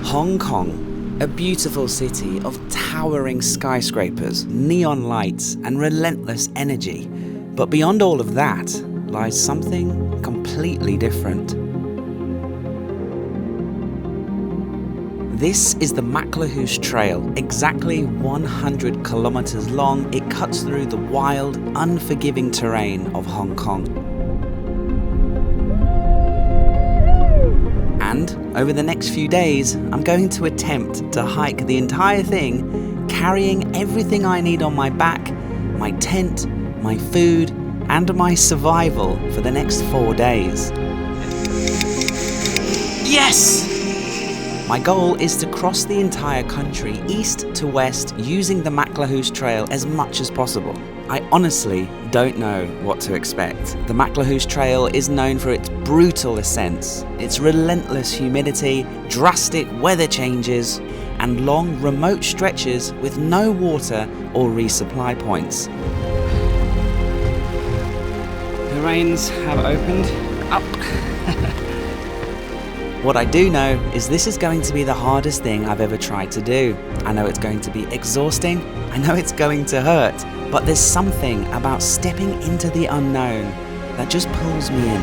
Hong Kong, a beautiful city of towering skyscrapers, neon lights, and relentless energy. But beyond all of that lies something completely different. This is the MacLehose Trail, exactly 100 kilometers long. It cuts through the wild, unforgiving terrain of Hong Kong. And over the next few days, I'm going to attempt to hike the entire thing, carrying everything I need on my back, my tent, my food, and my survival for the next 4 days. Yes! My goal is to cross the entire country east to west using the MacLehose Trail as much as possible. I honestly don't know what to expect. The MacLehose Trail is known for its brutal ascents, its relentless humidity, drastic weather changes, and long remote stretches with no water or resupply points. The rains have opened up. What I do know is this is going to be the hardest thing I've ever tried to do. I know it's going to be exhausting, I know it's going to hurt, but there's something about stepping into the unknown that just pulls me in.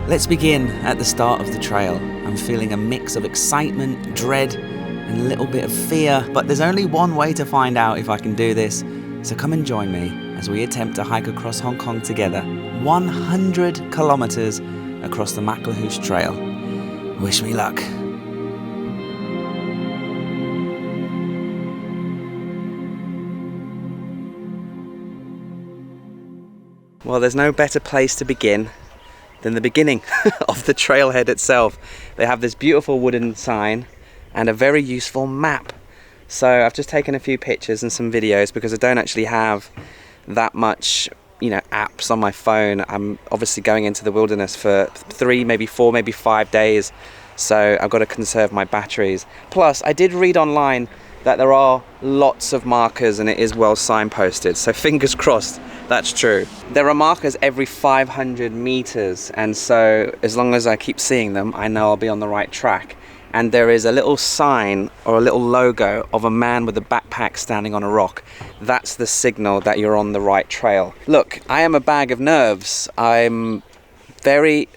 Let's begin at the start of the trail. I'm feeling a mix of excitement, dread, and a little bit of fear, but there's only one way to find out if I can do this, so come and join me as we attempt to hike across Hong Kong together, 100 kilometers across the MacLehose Trail. Wish me luck. Well, there's no better place to begin than the beginning of the trailhead itself. They have this beautiful wooden sign and a very useful map. So I've just taken a few pictures and some videos because I don't actually have that much, apps on my phone. I'm obviously going into the wilderness for 3, maybe 4, maybe 5 days. So I've got to conserve my batteries. Plus, I did read online that there are lots of markers and it is well signposted. So fingers crossed that's true. There are markers every 500 meters. And so as long as I keep seeing them, I know I'll be on the right track. And there is a little sign or a little logo of a man with a backpack standing on a rock. That's the signal that you're on the right trail. Look, I am a bag of nerves. I'm very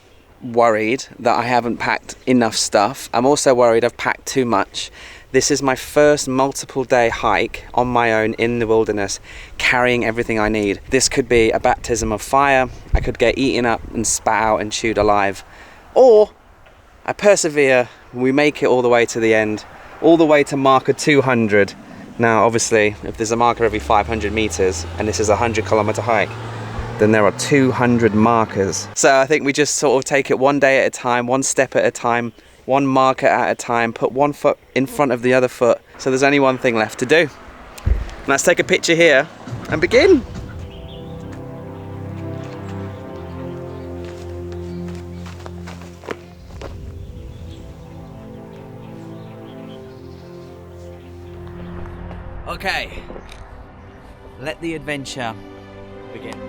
worried that I haven't packed enough stuff. I'm also worried I've packed too much. This is my first multiple day hike on my own in the wilderness, carrying everything I need. This could be a baptism of fire. I could get eaten up and spat out and chewed alive. Or I persevere, we make it all the way to the end, all the way to marker 200. Now, obviously, if there's a marker every 500 meters and this is a 100-kilometer hike, then there are 200 markers. So I think we just sort of take it one day at a time, one step at a time, one marker at a time, put one foot in front of the other foot. So there's only one thing left to do. Let's take a picture here and begin. Okay, let the adventure begin.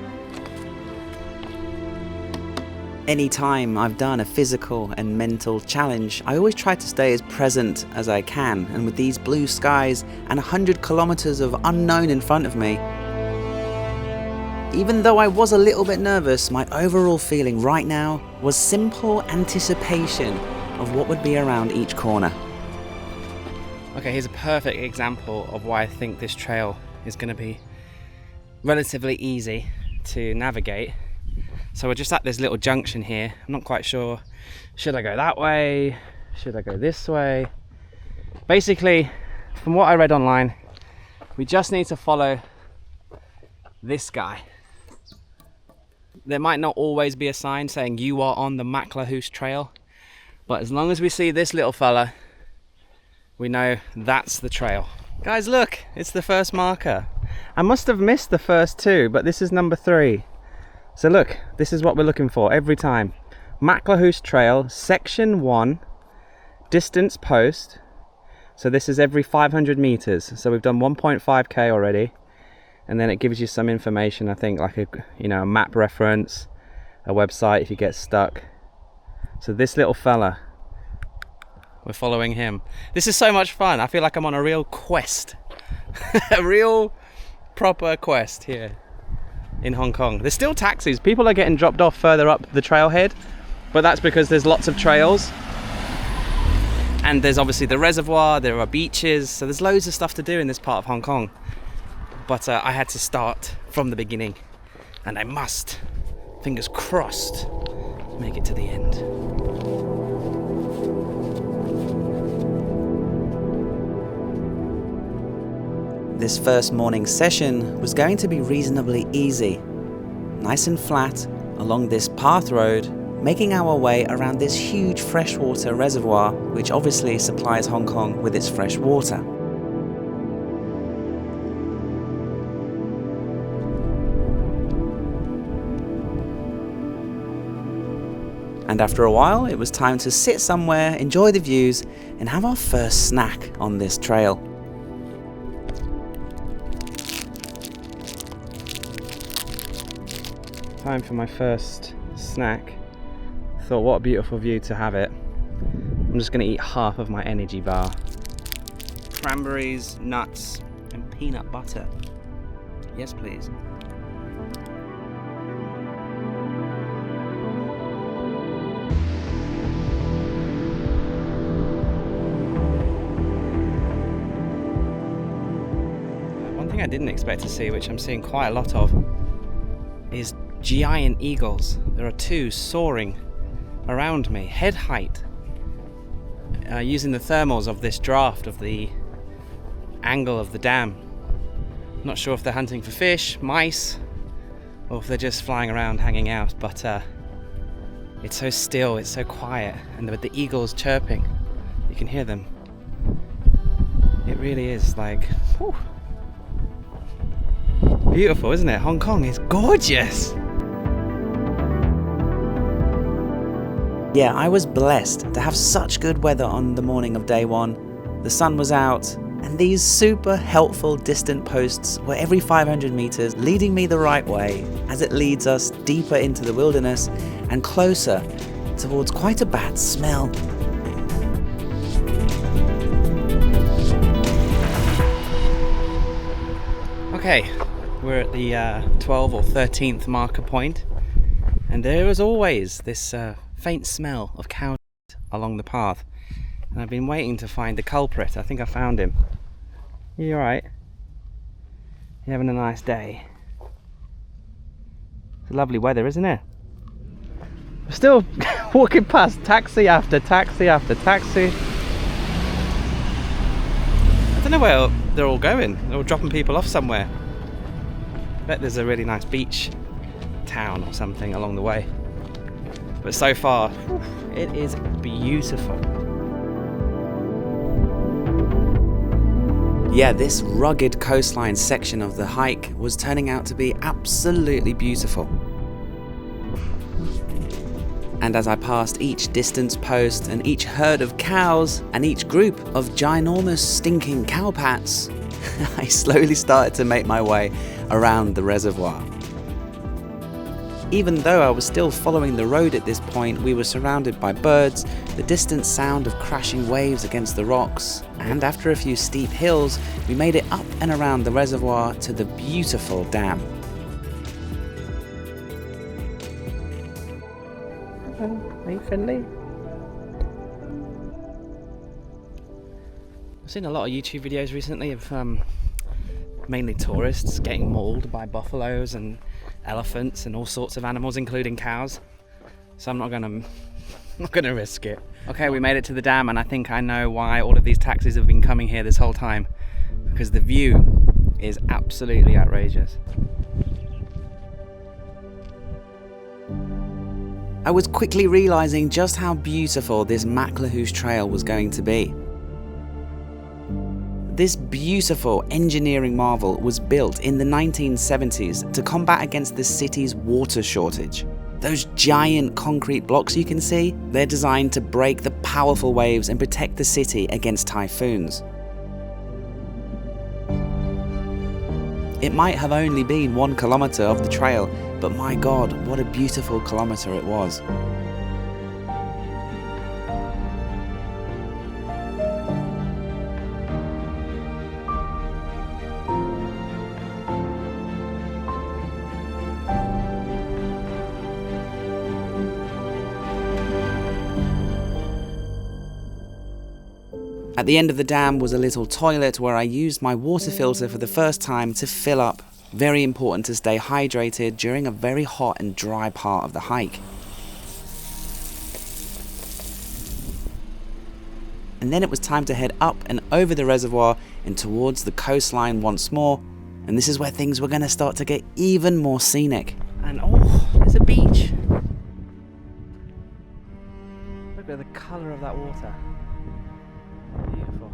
Anytime I've done a physical and mental challenge, I always try to stay as present as I can, and with these blue skies and 100 kilometers of unknown in front of me, even though I was a little bit nervous, my overall feeling right now was simple anticipation of what would be around each corner. Okay, here's a perfect example of why I think this trail is going to be relatively easy to navigate. So we're just at this little junction here. I'm not quite sure, should I go that way? Should I go this way? Basically, from what I read online, we just need to follow this guy. There might not always be a sign saying you are on the MacLehose Trail, but as long as we see this little fella, we know that's the trail. Guys, look, it's the first marker. I must have missed the first 2, but this is number 3. So look, this is what we're looking for every time. MacLehose Trail, section 1, distance post. So this is every 500 meters. So we've done 1.5k already. and then it gives you some information, I think, like a map reference, a website if you get stuck. So this little fella, we're following him. This is so much fun. I feel like I'm on a real quest. A real proper quest here in Hong Kong. There's still taxis. People are getting dropped off further up the trailhead, but that's because there's lots of trails. And there's obviously the reservoir, there are beaches, so there's loads of stuff to do in this part of Hong Kong. But I had to start from the beginning, and I must, fingers crossed, make it to the end. This first morning session was going to be reasonably easy. Nice and flat along this path road, making our way around this huge freshwater reservoir, which obviously supplies Hong Kong with its fresh water. And after a while, it was time to sit somewhere, enjoy the views, and have our first snack on this trail. Time for my first snack. Thought, what a beautiful view to have it. I'm just going to eat half of my energy bar. Cranberries, nuts, and peanut butter. Yes, please. One thing I didn't expect to see, which I'm seeing quite a lot of, is giant eagles. There are two soaring around me, head height, using the thermals of this draft of the angle of the dam. Not sure if they're hunting for fish, mice, or if they're just flying around hanging out, but it's so still, it's so quiet, and with the eagles chirping, you can hear them. It really is like, whew, beautiful, isn't it? Hong Kong is gorgeous. Yeah, I was blessed to have such good weather on the morning of day one. The sun was out, and these super helpful distant posts were every 500 meters leading me the right way as it leads us deeper into the wilderness and closer towards quite a bad smell. Okay, we're at the 12th or 13th marker point, and there is always this faint smell of cow along the path, and I've been waiting to find the culprit. I think I found him. You alright? You having a nice day? It's lovely weather, isn't it? We're still walking past taxi after taxi after taxi. I don't know where they're all going. They're all dropping people off somewhere. I bet there's a really nice beach town or something along the way. But so far, it is beautiful. Yeah, this rugged coastline section of the hike was turning out to be absolutely beautiful. And as I passed each distance post and each herd of cows and each group of ginormous stinking cowpats, I slowly started to make my way around the reservoir. Even though I was still following the road at this point, we were surrounded by birds, the distant sound of crashing waves against the rocks, and after a few steep hills, we made it up and around the reservoir to the beautiful dam. Hello, are you friendly? I've seen a lot of YouTube videos recently of mainly tourists getting mauled by buffaloes and elephants and all sorts of animals, including cows. So I'm not gonna risk it. Okay, we made it to the dam, and I think I know why all of these taxis have been coming here this whole time. Because the view is absolutely outrageous. I was quickly realizing just how beautiful this MacLehose Trail was going to be. This beautiful engineering marvel was built in the 1970s to combat against the city's water shortage. Those giant concrete blocks you can see, they're designed to break the powerful waves and protect the city against typhoons. It might have only been 1 kilometre of the trail, but my God, what a beautiful kilometre it was. At the end of the dam was a little toilet where I used my water filter for the first time to fill up. Very important to stay hydrated during a very hot and dry part of the hike. And then it was time to head up and over the reservoir and towards the coastline once more. And this is where things were going to start to get even more scenic. And oh, there's a beach. Look at the colour of that water. Beautiful.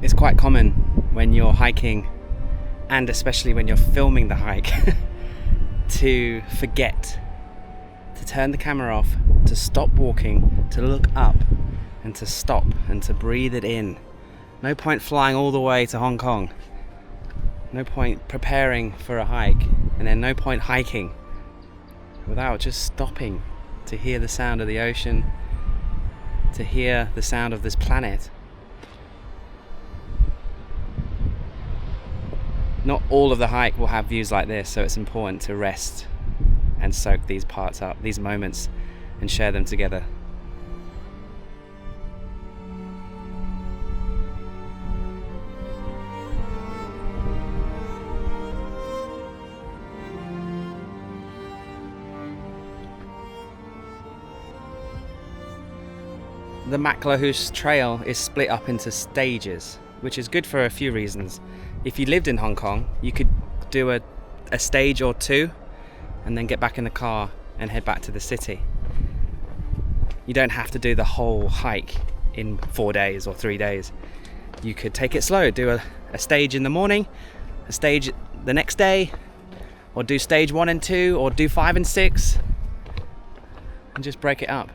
It's quite common when you're hiking, and especially when you're filming the hike, to forget to turn the camera off, to stop walking, to look up, and to stop and to breathe it in. No point flying all the way to Hong Kong. No point preparing for a hike, and then no point hiking without just stopping to hear the sound of the ocean, to hear the sound of this planet. Not all of the hike will have views like this, so it's important to rest and soak these parts up, these moments, and share them together. The MacLehose Trail is split up into stages, which is good for a few reasons. If you lived in Hong Kong, you could do a stage or two and then get back in the car and head back to the city. You don't have to do the whole hike in 4 days or 3 days. You could take it slow, do a stage in the morning, a stage the next day, or do stage 1 and 2, or do 5 and 6, and just break it up.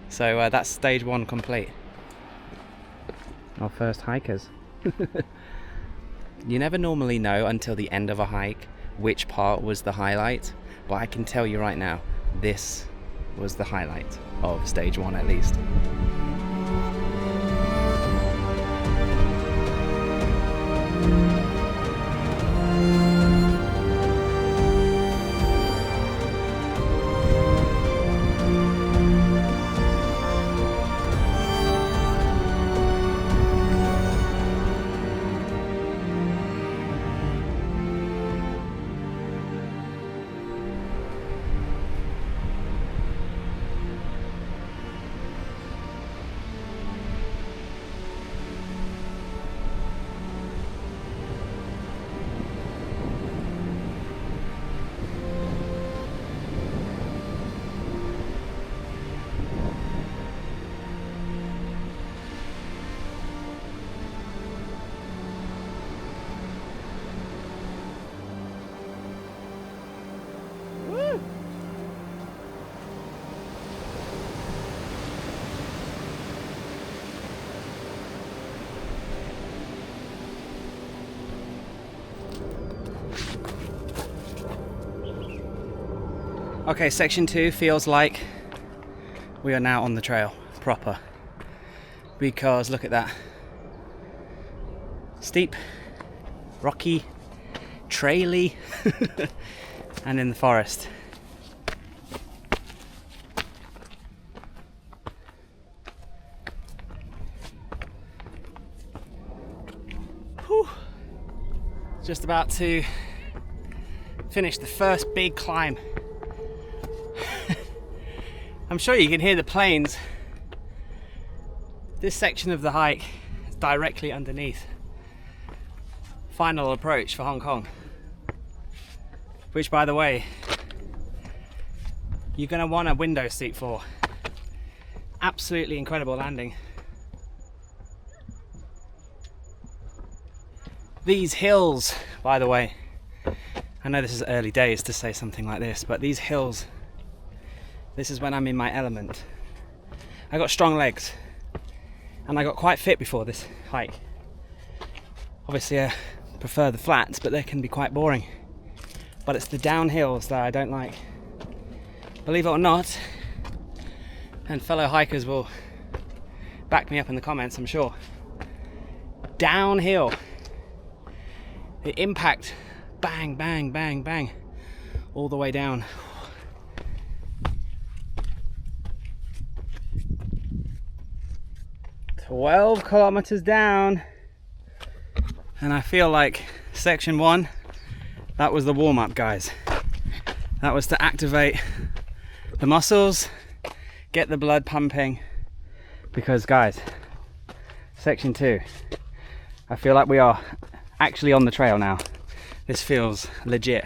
So that's stage 1 complete. Our first hikers. You never normally know until the end of a hike which part was the highlight, but I can tell you right now, this was the highlight of stage 1 at least. Okay, section 2 feels like we are now on the trail proper, because look at that. Steep, rocky, traily, and in the forest. Whew. Just about to finish the first big climb. I'm sure you can hear the planes. This section of the hike is directly underneath final approach for Hong Kong, which, by the way, you're going to want a window seat for. Absolutely incredible landing. These hills, by the way, I know this is early days to say something like this, but these hills, this is when I'm in my element. I got strong legs and I got quite fit before this hike. Obviously I prefer the flats, but they can be quite boring. But it's the downhills that I don't like. Believe it or not, and fellow hikers will back me up in the comments, I'm sure. Downhill, the impact, bang, bang, bang, bang, all the way down. 12 kilometers down, and I feel like section 1, that was the warm-up, guys. That was to activate the muscles, get the blood pumping, because guys, section 2, I feel like we are actually on the trail now. This feels legit.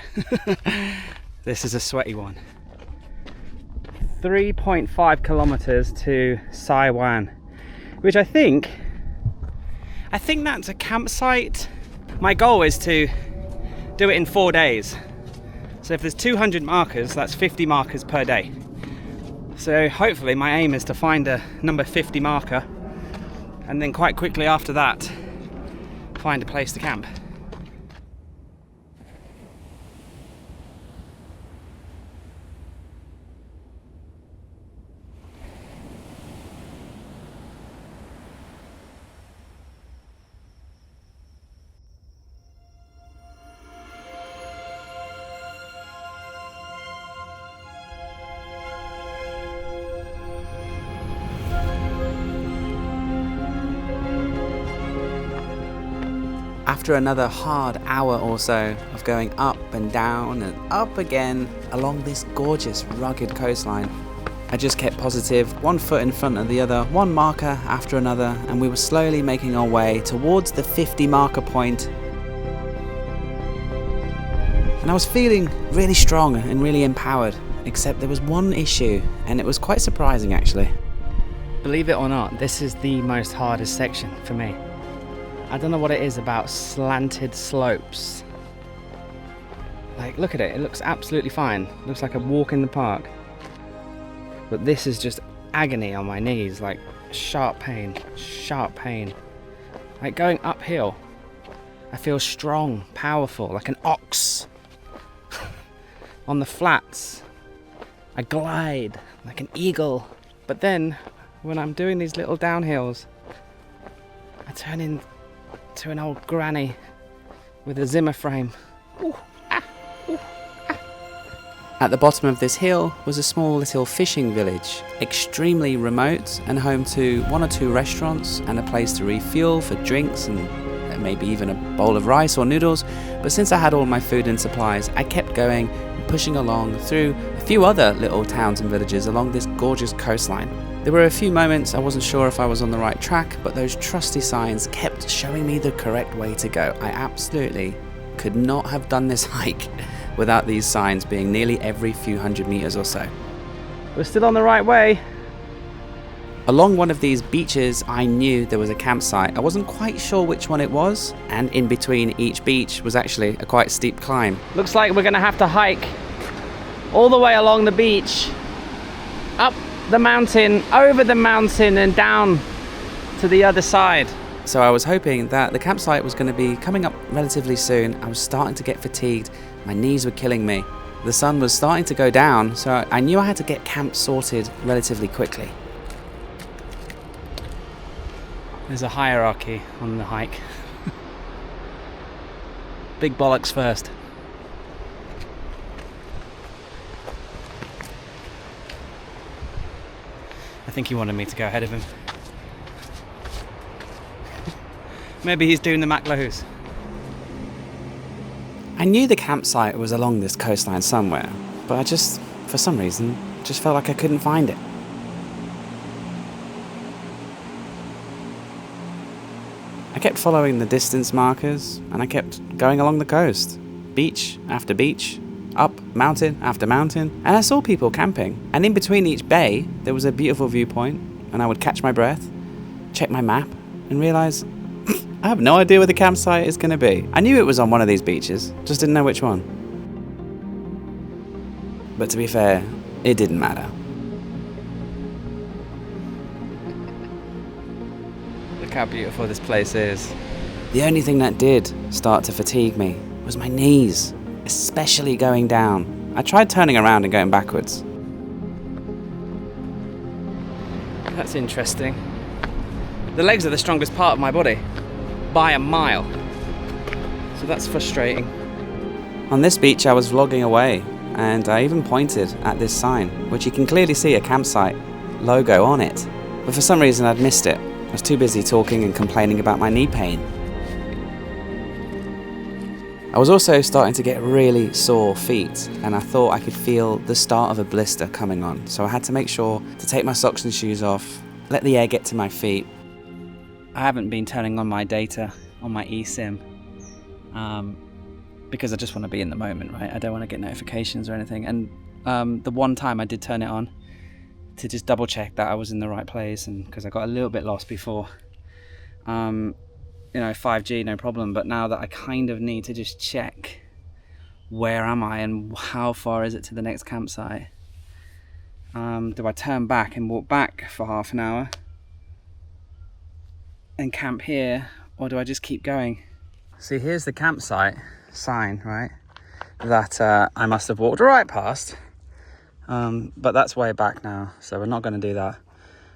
This is a sweaty one. 3.5 kilometers to Saiwan, which I think that's a campsite. My goal is to do it in 4 days. So if there's 200 markers, that's 50 markers per day. So hopefully my aim is to find a number 50 marker, and then quite quickly after that, find a place to camp. After another hard hour or so of going up and down and up again along this gorgeous rugged coastline, I just kept positive, one foot in front of the other, one marker after another, and we were slowly making our way towards the 50 marker point. And I was feeling really strong and really empowered, except there was one issue, and it was quite surprising actually. Believe it or not, this is the most hardest section for me. I don't know what it is about slanted slopes. Like, look at it, it looks absolutely fine. It looks like a walk in the park. But this is just agony on my knees, like sharp pain, sharp pain. Like going uphill, I feel strong, powerful, like an ox. On the flats, I glide like an eagle. But then, when I'm doing these little downhills, I turn into an old granny with a Zimmer frame. Ooh, ah, ooh, ah. At the bottom of this hill was a small little fishing village, extremely remote and home to 1 or 2 restaurants and a place to refuel for drinks and maybe even a bowl of rice or noodles. But since I had all my food and supplies, I kept going and pushing along through a few other little towns and villages along this gorgeous coastline. There were a few moments I wasn't sure if I was on the right track, but those trusty signs kept showing me the correct way to go. I absolutely could not have done this hike without these signs being nearly every few hundred meters or so. We're still on the right way. Along one of these beaches, I knew there was a campsite. I wasn't quite sure which one it was, and in between each beach was actually a quite steep climb. Looks like we're gonna have to hike all the way along the beach, up the mountain, over the mountain, and down to the other side. So I was hoping that the campsite was going to be coming up relatively soon. I was starting to get fatigued. My knees were killing me. The sun was starting to go down, so I knew I had to get camp sorted relatively quickly. There's a hierarchy on the hike. Big bollocks first. I think he wanted me to go ahead of him. Maybe he's doing the MacLehose. I knew the campsite was along this coastline somewhere, but I just, for some reason, just felt like I couldn't find it. I kept following the distance markers, and I kept going along the coast, beach after beach, up mountain after mountain, and I saw people camping. And in between each bay, there was a beautiful viewpoint, and I would catch my breath, check my map, and realize I have no idea where the campsite is going to be. I knew it was on one of these beaches, just didn't know which one. But to be fair, it didn't matter. Look how beautiful this place is. The only thing that did start to fatigue me was my knees, especially going down. I tried turning around and going backwards. That's interesting. The legs are the strongest part of my body, by a mile. So that's frustrating. On this beach I was vlogging away, and I even pointed at this sign, which you can clearly see a campsite logo on it. But for some reason I'd missed it. I was too busy talking and complaining about my knee pain. I was also starting to get really sore feet, and I thought I could feel the start of a blister coming on. So I had to make sure to take my socks and shoes off, let the air get to my feet. I haven't been turning on my data on my eSIM because I just want to be in the moment, right? I don't want to get notifications or anything. And the one time I did turn it on to just double check that I was in the right place, and because I got a little bit lost before. You know, 5G, no problem, but now that I kind of need to just check where am I and how far is it to the next campsite. Do I turn back and walk back for half an hour and camp here, or do I just keep going? See, here's the campsite sign, right, that I must have walked right past, but that's way back now, so we're not going to do that.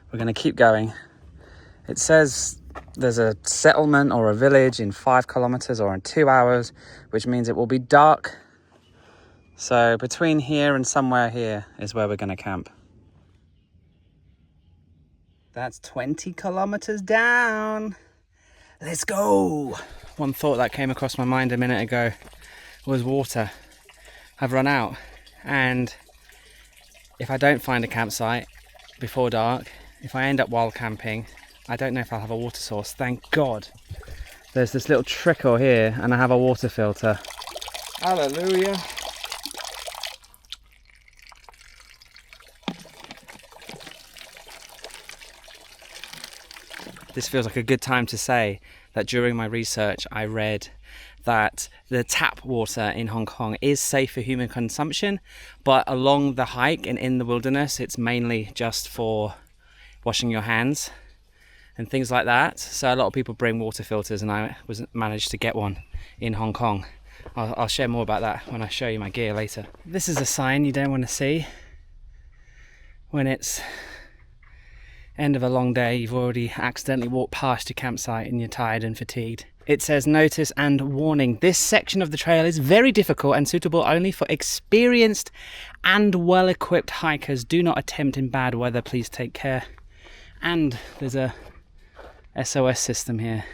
We're going to keep going. It says there's a settlement or a village in 5 kilometers or in 2 hours, which means it will be dark. So between here and somewhere here is where we're going to camp. That's 20 kilometers down. Let's go. One thought that came across my mind a minute ago was water. I've run out, and if I don't find a campsite before dark, if I end up wild camping, I don't know if I'll have a water source. Thank God there's this little trickle here and I have a water filter. Hallelujah. This feels like a good time to say that during my research I read that the tap water in Hong Kong is safe for human consumption, but along the hike and in the wilderness it's mainly just for washing your hands and things like that. So a lot of people bring water filters, and I managed to get one in Hong Kong. I'll share more about that when I show you my gear later. This is a sign you don't want to see when it's end of a long day, you've already accidentally walked past your campsite and you're tired and fatigued. It says notice and warning. This section of the trail is very difficult and suitable only for experienced and well-equipped hikers. Do not attempt in bad weather, please take care. And there's a SOS system here.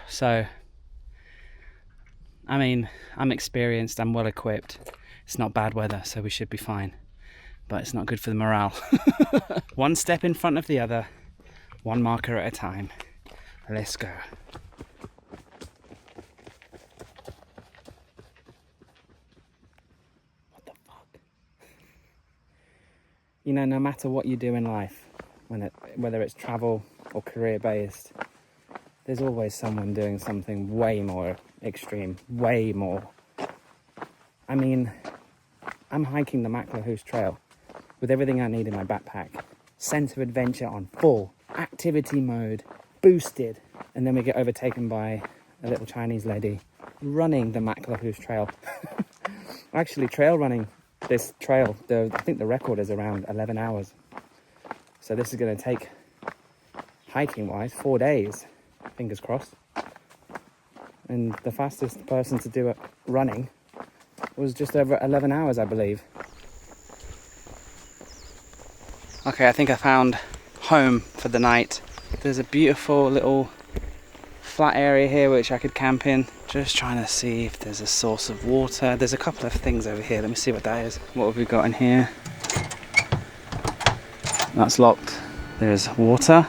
So, I mean, I'm experienced, I'm well equipped. It's not bad weather, so we should be fine. But it's not good for the morale. One step in front of the other, one marker at a time. Let's go. What the fuck? You know, no matter what you do in life, whether it's travel or career-based, there's always someone doing something way more extreme, way more. I mean, I'm hiking the MacLehose Trail with everything I need in my backpack. Sense of adventure on full, activity mode, boosted. And then we get overtaken by a little Chinese lady running the MacLehose Trail. Actually, trail running this trail, I think the record is around 11 hours. So this is going to take, hiking-wise, 4 days, fingers crossed. And the fastest person to do it running was just over 11 hours, I believe. Okay, I think I found home for the night. There's a beautiful little flat area here which I could camp in. Just trying to see if there's a source of water. There's a couple of things over here. Let me see what that is. What have we got in here? That's locked. There's water.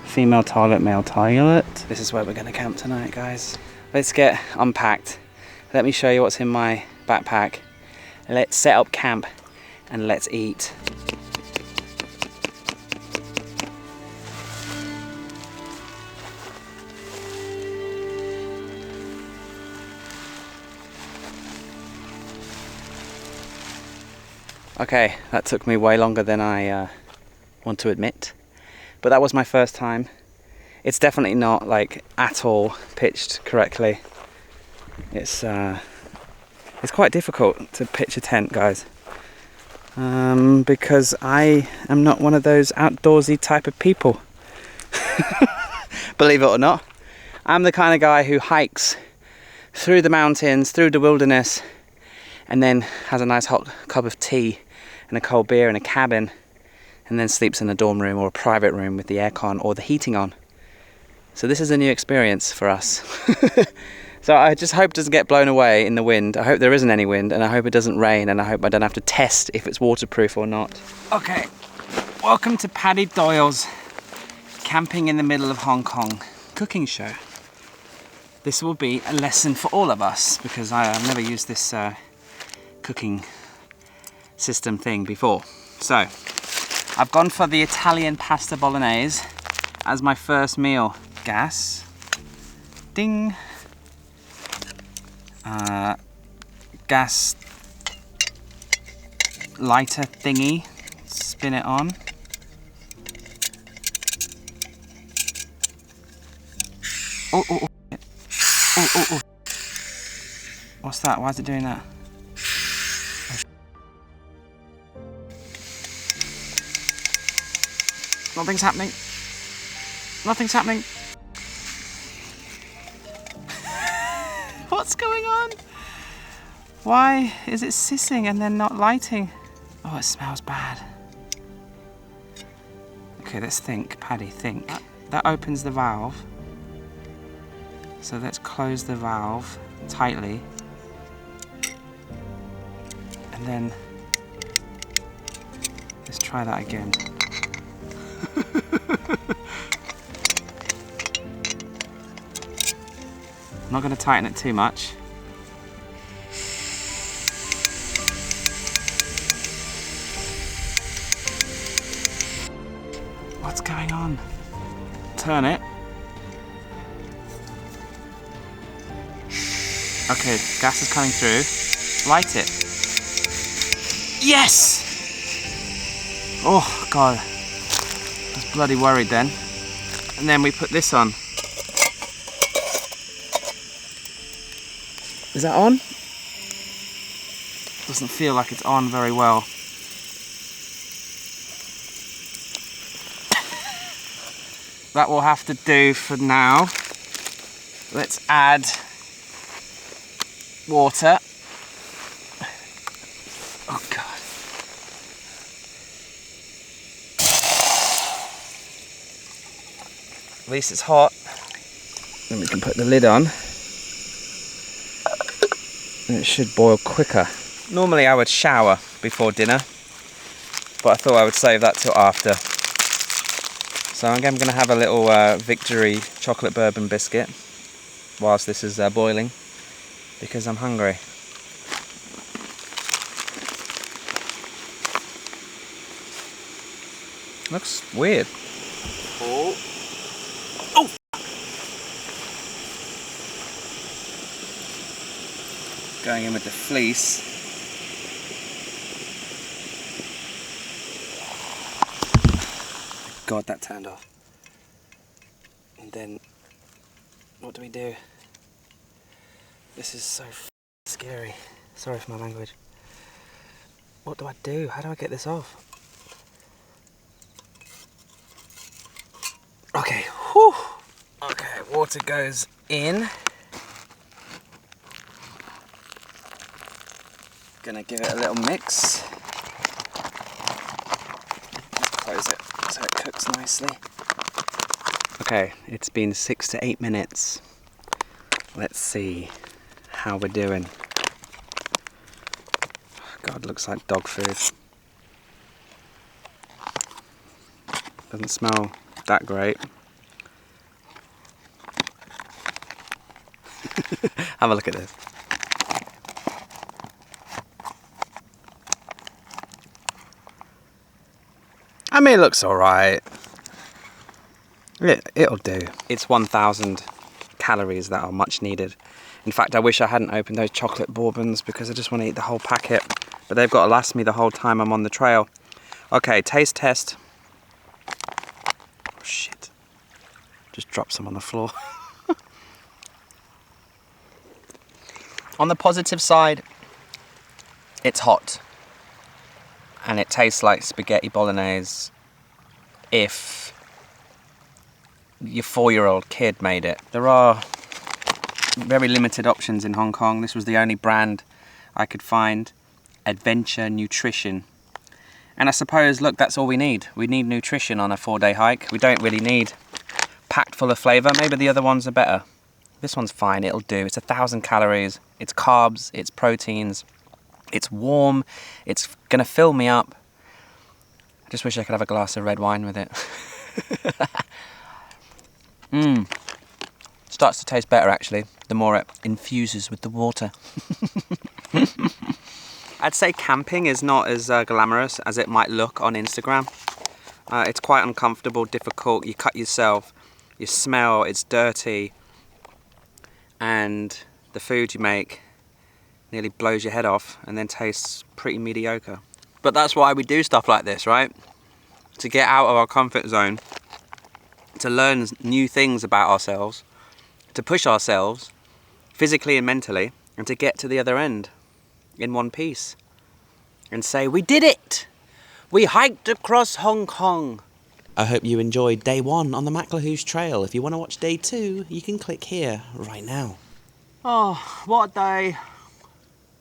Female toilet, male toilet. This is where we're going to camp tonight, guys. Let's get unpacked. Let me show you what's in my backpack. Let's set up camp and let's eat. Okay, that took me way longer than I want to admit, but that was my first time. It's definitely not like at all pitched correctly. It's quite difficult to pitch a tent, guys, because I am not one of those outdoorsy type of people. Believe it or not, I'm the kind of guy who hikes through the mountains, through the wilderness, and then has a nice hot cup of tea and a cold beer in a cabin, and then sleeps in a dorm room or a private room with the aircon or the heating on. So this is a new experience for us. So I just hope it doesn't get blown away in the wind. I hope there isn't any wind, and I hope it doesn't rain, and I hope I don't have to test if it's waterproof or not. Okay, welcome to Paddy Doyle's camping in the middle of Hong Kong cooking show. This will be a lesson for all of us, because I've never used this cooking system thing before. So I've gone for the Italian pasta bolognese as my first meal. Gas, ding, gas lighter thingy, spin it on. Oh, oh, oh. Oh, oh, oh. What's that? Why is it doing that? Nothing's happening. Nothing's happening. What's going on? Why is it sissing and then not lighting? Oh, it smells bad. Okay, let's think. Paddy, think. That opens the valve. So let's close the valve tightly. And then let's try that again. I'm not going to tighten it too much. What's going on? Turn it. Okay, gas is coming through. Light it. Yes! Oh God, I was bloody worried then. And then we put this on. Is that on? Doesn't feel like it's on very well. That will have to do for now. Let's add water. Oh God. At least it's hot. Then we can put the lid on. And it should boil quicker. Normally I would shower before dinner, but I thought I would save that till after. So I'm going to have a little Victory chocolate bourbon biscuit whilst this is boiling, because I'm hungry. Looks weird. Oh. Oh! Going in with the fleece. God, that turned off. And then, what do we do? This is so scary. Sorry for my language. What do I do? How do I get this off? Okay, whew. Okay, water goes in. Gonna give it a little mix. Close it so it cooks nicely. Okay, it's been 6 to 8 minutes. Let's see how we're doing. God, looks like dog food. Doesn't smell that great. Have a look at this. I mean, it looks alright. It'll do. It's 1,000 calories that are much needed. In fact, I wish I hadn't opened those chocolate bourbons because I just want to eat the whole packet. but they've got to last me the whole time I'm on the trail. Okay, taste test. Oh, shit. Just dropped some on the floor. On the positive side, it's hot. And it tastes like spaghetti bolognese if your 4-year-old kid made it. There are very limited options in Hong Kong. This was the only brand I could find. Adventure Nutrition. And I suppose, look, that's all we need. We need nutrition on a 4-day hike. We don't really need packed full of flavour. Maybe the other ones are better. This one's fine, it'll do. It's 1,000 calories, it's carbs, it's proteins, it's warm, it's gonna fill me up. I just wish I could have a glass of red wine with it. Starts to taste better actually, the more it infuses with the water. I'd say camping is not as glamorous as it might look on Instagram. It's quite uncomfortable, difficult, you cut yourself, you smell, it's dirty, and the food you make nearly blows your head off and then tastes pretty mediocre. But that's why we do stuff like this, right? To get out of our comfort zone, to learn new things about ourselves, to push ourselves physically and mentally, and to get to the other end in one piece and say, we did it! We hiked across Hong Kong! I hope you enjoyed day 1 on the MacLehose Trail. If you want to watch day 2, you can click here right now. Oh, what a day.